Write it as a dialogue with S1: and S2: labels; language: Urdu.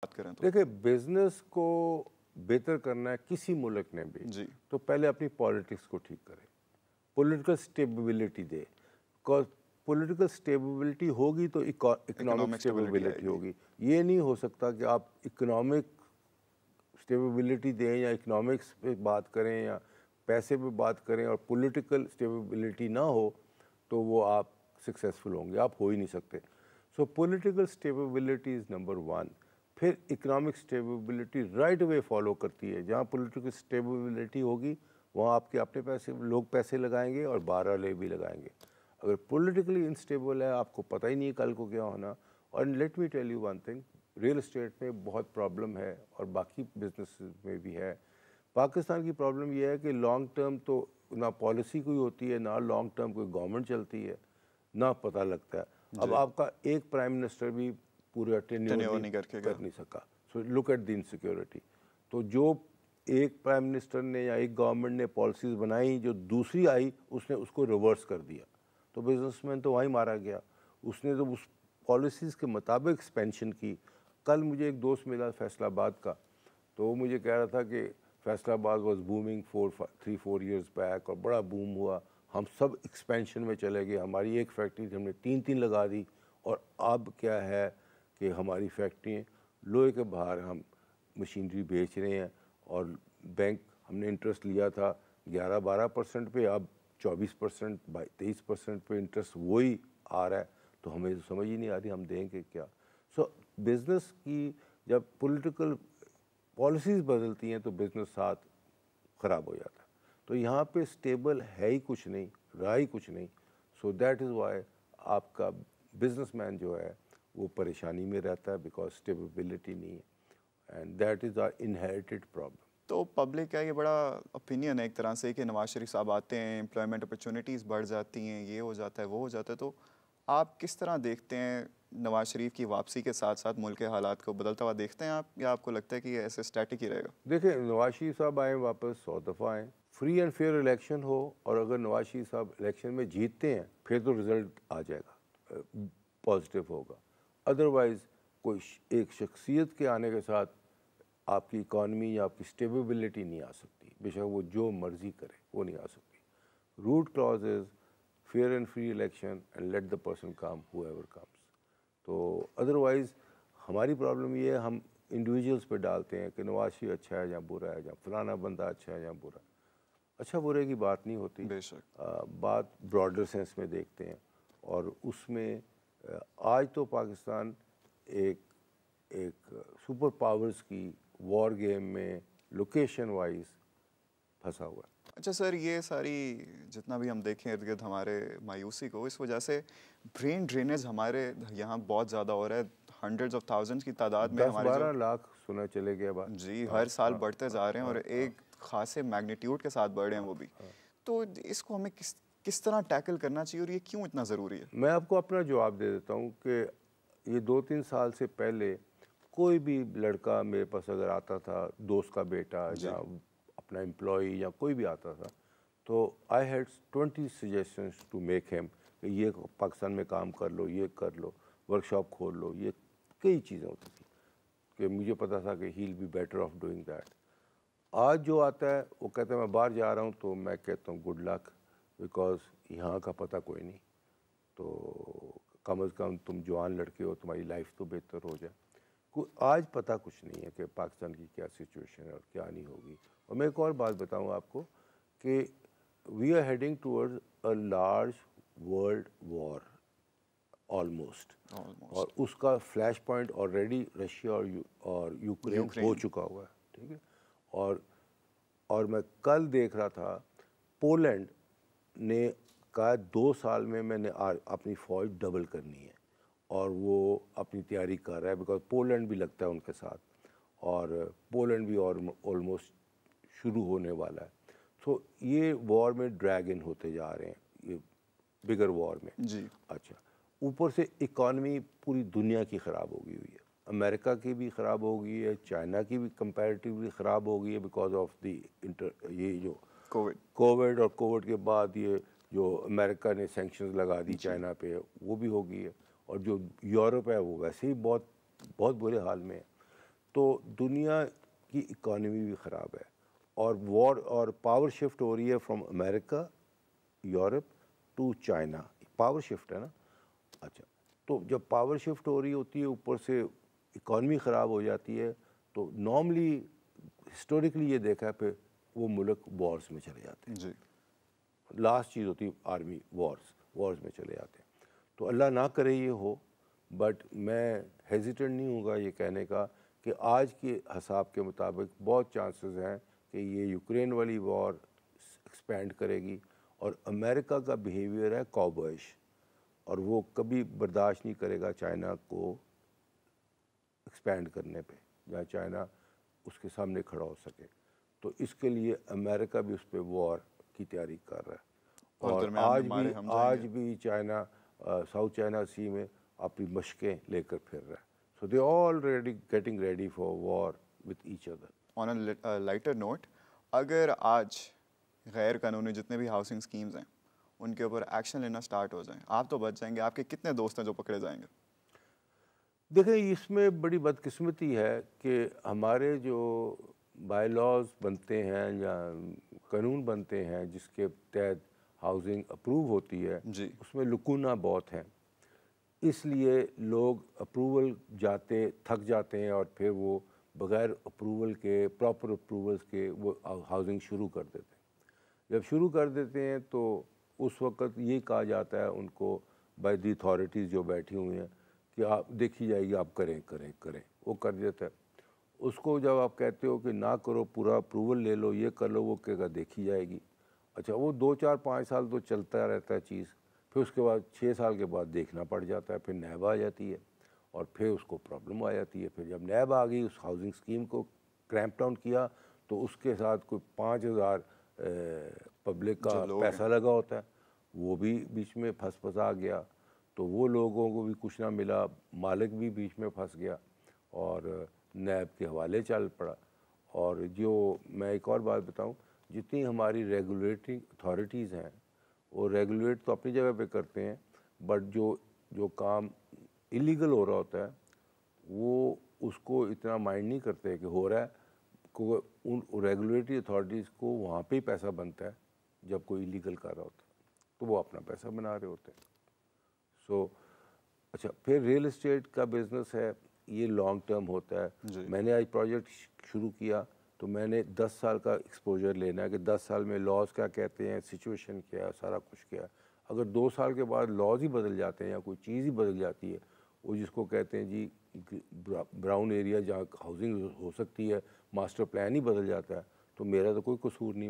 S1: بات کریں تو
S2: دیکھیں بزنس کو بہتر کرنا ہے کسی ملک نے بھی
S1: جی
S2: تو پہلے اپنی پالیٹکس کو ٹھیک کرے, پولیٹیکل سٹیبلٹی دے. پولیٹیکل سٹیبلٹی ہوگی تو اکنامک سٹیبلٹی ہوگی. یہ نہیں ہو سکتا کہ آپ اکنامک سٹیبلٹی دیں یا اکنامکس پہ بات کریں یا پیسے پہ بات کریں اور پولیٹیکل سٹیبلٹی نہ ہو تو وہ آپ سکسیزفل ہوں گے, آپ ہو ہی نہیں سکتے. So political stability is number 1. پھر economic stability right way follow کرتی ہے. جہاں پولیٹیکل سٹیبلٹی ہوگی وہاں آپ کے اپنے پیسے لوگ پیسے لگائیں گے اور باہر والے بھی لگائیں گے. اگر پولیٹیکلی انسٹیبل ہے, آپ کو پتہ ہی نہیں کل کو کیا ہونا. اور let me tell you one thing, real estate میں بہت پرابلم ہے اور باقی بزنس میں بھی ہے. پاکستان کی پرابلم یہ ہے کہ لانگ ٹرم تو نہ پالیسی کوئی ہوتی ہے, نہ لانگ ٹرم کوئی گورنمنٹ چلتی ہے, نہ پتہ لگتا ہے. اب آپ کا ایک پرائم منسٹر بھی پورا ٹینیور نہیں کر نہیں سکا. سو لک ایٹ دی انسیکیورٹی. تو جو ایک پرائم منسٹر نے یا ایک گورنمنٹ نے پالیسیز بنائی, جو دوسری آئی اس نے اس کو ریورس کر دیا, تو بزنس مین تو وہیں مارا گیا. اس نے تو اس پالیسیز کے مطابق ایکسپینشن کی. کل مجھے ایک دوست ملا فیصل آباد کا, تو وہ مجھے کہہ رہا تھا کہ فیصل آباد واز بومنگ 3-4 ایئرز بیک, اور بڑا بوم ہوا, ہم سب ایکسپینشن میں چلے گئے. ہماری ایک فیکٹری تھی, ہم نے 3 لگا دی, اور اب کیا ہے کہ ہماری فیکٹری لوہے کے باہر ہم مشینری بیچ رہے ہیں, اور بینک ہم نے انٹرسٹ لیا تھا 11-12% پہ, اب 24%, 23% پہ انٹرسٹ وہی آ رہا ہے. تو ہمیں سمجھ ہی نہیں آ رہی ہم دیں گے کیا. سو بزنس کی جب پولیٹیکل پالیسیز بدلتی ہیں تو بزنس ساتھ خراب ہو جاتا ہے. تو یہاں پہ اسٹیبل ہے ہی کچھ نہیں, رہا ہی کچھ نہیں. سو دیٹ از وائی آپ کا بزنس مین جو ہے وہ پریشانی میں رہتا ہے, بیکاز اسٹیبلٹی نہیں ہے, and that is are inherited problem.
S1: تو پبلک کا یہ بڑا اوپینین ہے ایک طرح سے کہ نواز شریف صاحب آتے ہیں, امپلائمنٹ اپرچونیٹیز بڑھ جاتی ہیں, یہ ہو جاتا ہے وہ ہو جاتا ہے. تو آپ کس طرح دیکھتے ہیں نواز شریف کی واپسی کے ساتھ ساتھ ملک کے حالات کو بدلتا ہوا دیکھتے ہیں آپ, یا آپ کو لگتا ہے کہ یہ ایسے اسٹیٹک ہی رہے گا؟
S2: دیکھیں نواز شریف صاحب آئیں واپس 100 دفعہ آئیں, فری اینڈ فیئر الیکشن ہو, اور اگر نواز شریف صاحب الیکشن میں جیتتے ہیں پھر تو رزلٹ آ جائے گا, پازیٹیو ہوگا. ادروائز کوئی ایک شخصیت کے آنے کے ساتھ آپ کی اکانومی یا آپ کی اسٹیبلٹی نہیں آ سکتی, بے شک وہ جو مرضی کرے وہ نہیں آ سکتی. Root cause is fair and free election and let the person come whoever comes. تو ادروائز ہماری پرابلم یہ ہے, ہم انڈیویجولس پہ ڈالتے ہیں کہ نواز شریف اچھا ہے یا برا ہے, یا فلانا بندہ اچھا ہے یا برا. اچھا برے کی بات نہیں ہوتی,
S1: بے شک
S2: بات براڈر سینس میں دیکھتے ہیں. اور اس میں آج تو پاکستان ایک سپر پاورز کی وار گیم میں لوکیشن وائز پھنسا ہوا ہے.
S1: اچھا سر, یہ ساری جتنا بھی ہم دیکھیں ارد گرد ہمارے مایوسی کو, اس وجہ سے برین ڈرینیج ہمارے یہاں بہت زیادہ ہو رہا ہے. ہنڈریڈز آف تھاؤزنڈس کی تعداد میں
S2: 10-12 لاکھ سنا چلے گیا بات.
S1: جی ہر سال بڑھتے جا رہے ہیں, اور ایک خاصے میگنیٹیوڈ کے ساتھ بڑھ رہے ہیں وہ بھی. تو اس کو ہمیں کس طرح ٹیکل کرنا چاہیے, اور یہ کیوں اتنا ضروری ہے؟
S2: میں آپ کو اپنا جواب دے دیتا ہوں کہ یہ 2-3 سال سے پہلے کوئی بھی لڑکا میرے پاس اگر آتا تھا, دوست کا بیٹا یا اپنا امپلائی یا کوئی بھی آتا تھا, تو I had 20 suggestions to make him کہ یہ پاکستان میں کام کر لو, یہ کر لو, ورک شاپ کھول لو, یہ کئی چیزیں ہوتی تھیں کہ مجھے پتا تھا کہ he will be better off doing that. آج جو آتا ہے وہ کہتا ہے میں باہر جا رہا ہوں, تو میں کہتا ہوں گڈ لک, بیکاز یہاں کا پتہ کوئی نہیں. تو کم از کم تم جوان لڑکے ہو, تمہاری لائف تو بہتر ہو جائے. آج پتہ کچھ نہیں ہے کہ پاکستان کی کیا سچویشن ہے اور کیا نہیں ہوگی. اور میں ایک اور بات بتاؤں آپ کو کہ we are heading towards a large world war almost, اور اس کا فلیش پوائنٹ آلریڈی رشیا اور یوکرین ہو چکا ہوا ہے. ٹھیک ہے, اور میں کل دیکھ رہا تھا پولینڈ نے کہا 2 سال میں نے اپنی فوج ڈبل کرنی ہے, اور وہ اپنی تیاری کر رہا ہے, بیکاز پولینڈ بھی لگتا ہے ان کے ساتھ, اور پولینڈ بھی آلموسٹ شروع ہونے والا ہے. سو یہ وار میں ڈریگ ان ہوتے جا رہے ہیں, یہ بگر وار میں.
S1: جی
S2: اچھا, اوپر سے اکانومی پوری دنیا کی خراب ہو گئی ہوئی ہے, امریکہ کی بھی خراب ہو گئی ہے, چائنا کی بھی کمپیریٹیولی خراب ہو گئی ہے بیکاز آف دی یہ جو کووڈ, اور کووڈ کے بعد یہ جو امریکہ نے سینکشنز لگا دی چائنا پہ, وہ بھی ہو گئی ہے. اور جو یورپ ہے وہ ویسے ہی بہت برے حال میں ہے. تو دنیا کی اکانومی بھی خراب ہے، اور وار اور پاور شفٹ ہو رہی ہے from America, Europe to China, power shift ہے نا. اچھا، تو جب پاور شفٹ ہو رہی ہوتی ہے، اوپر سے اکانومی خراب ہو جاتی ہے، تو نارملی ہسٹوریکلی یہ دیکھا ہے پھر وہ ملک وارز میں چلے جاتے ہیں.
S1: جی
S2: لاسٹ چیز ہوتی ہے آرمی، وارز میں چلے جاتے ہیں. تو اللہ نہ کرے یہ ہو، بٹ میں ہیزیٹنٹ نہیں ہوں گا یہ کہنے کا کہ آج کے حساب کے مطابق بہت چانسز ہیں کہ یہ یوکرین والی وار ایکسپینڈ کرے گی، اور امریکہ کا بیہیویئر ہے کاؤبوئش، اور وہ کبھی برداشت نہیں کرے گا چائنا کو ایکسپینڈ کرنے پہ، جہاں چائنا اس کے سامنے کھڑا ہو سکے. تو اس کے لیے امریکہ بھی اس پہ وار کی تیاری کر رہا ہے، اور
S1: درمیان میں مارے ہم جائیں
S2: آج
S1: گے.
S2: بھی چائنا ساؤتھ چائنا سی میں اپنی مشقیں لے کر پھر رہا ہے. So they already getting ready for war with each other.
S1: On a lighter note, اگر آج غیر قانونی جتنے بھی ہاؤسنگ اسکیمز ہیں ان کے اوپر ایکشن لینا سٹارٹ ہو جائیں، آپ تو بچ جائیں گے، آپ کے کتنے دوست ہیں جو پکڑے جائیں گے؟
S2: دیکھیں، اس میں بڑی بدقسمتی ہے کہ ہمارے جو بائی لاز بنتے ہیں یا قانون بنتے ہیں جس کے تحت ہاؤسنگ اپروو ہوتی ہے،
S1: جی
S2: اس میں لکونہ بہت ہیں. اس لیے لوگ اپروول تھک جاتے ہیں، اور پھر وہ بغیر اپروول کے، پراپر اپروولس کے، وہ ہاؤسنگ شروع کر دیتے ہیں. جب شروع کر دیتے ہیں تو اس وقت یہ کہا جاتا ہے ان کو بائی دی اتھارٹیز جو بیٹھی ہوئی ہیں کہ آپ دیکھی جائے گی، آپ کریں. وہ کر دیتا ہے. اس کو جب آپ کہتے ہو کہ نہ کرو، پورا اپروول لے لو، یہ کر لو، وہ کہے گا دیکھی جائے گی. اچھا، وہ 2 4 5 سال تو چلتا رہتا ہے چیز، پھر اس کے بعد 6 سال کے بعد دیکھنا پڑ جاتا ہے، پھر نیب آ جاتی ہے، اور پھر اس کو پرابلم آ جاتی ہے. پھر جب نیب آ گئی، اس ہاؤسنگ اسکیم کو کریمپ ڈاؤن کیا، تو اس کے ساتھ کوئی 5,000 پبلک
S1: جو
S2: کا
S1: لوگ
S2: پیسہ لگا ہوتا ہے، وہ بھی بیچ میں پھنسا گیا. تو وہ لوگوں کو بھی کچھ نہ ملا، مالک بھی بیچ میں پھنس گیا، اور نیب کے حوالے چل پڑا. اور جو میں ایک اور بات بتاؤں، جتنی ہماری ریگولیٹنگ اتھارٹیز ہیں، وہ ریگولیٹ تو اپنی جگہ پہ کرتے ہیں، بٹ جو کام اللیگل ہو رہا ہوتا ہے وہ اس کو اتنا مائنڈ نہیں کرتے کہ ہو رہا ہے. ان ریگولیٹری اتھارٹیز کو وہاں پہ ہی پیسہ بنتا ہے جب کوئی اللیگل کر رہا ہوتا ہے، تو وہ اپنا پیسہ بنا رہے ہوتے ہیں. اچھا، پھر ریئل اسٹیٹ کا بزنس ہے، یہ لانگ ٹرم ہوتا ہے.
S1: جی
S2: میں نے آج پروجیکٹ شروع کیا تو میں نے 10 سال کا ایکسپوجر لینا ہے کہ 10 سال میں لاز کیا کہتے ہیں، سچویشن کیا ہے، سارا کچھ کیا ہے. اگر 2 سال کے بعد لاز ہی بدل جاتے ہیں یا کوئی چیز ہی بدل جاتی ہے، وہ جس کو کہتے ہیں جی براؤن ایریا جہاں ہاؤسنگ ہو سکتی ہے، ماسٹر پلان ہی بدل جاتا ہے، تو میرا تو کوئی قصور نہیں.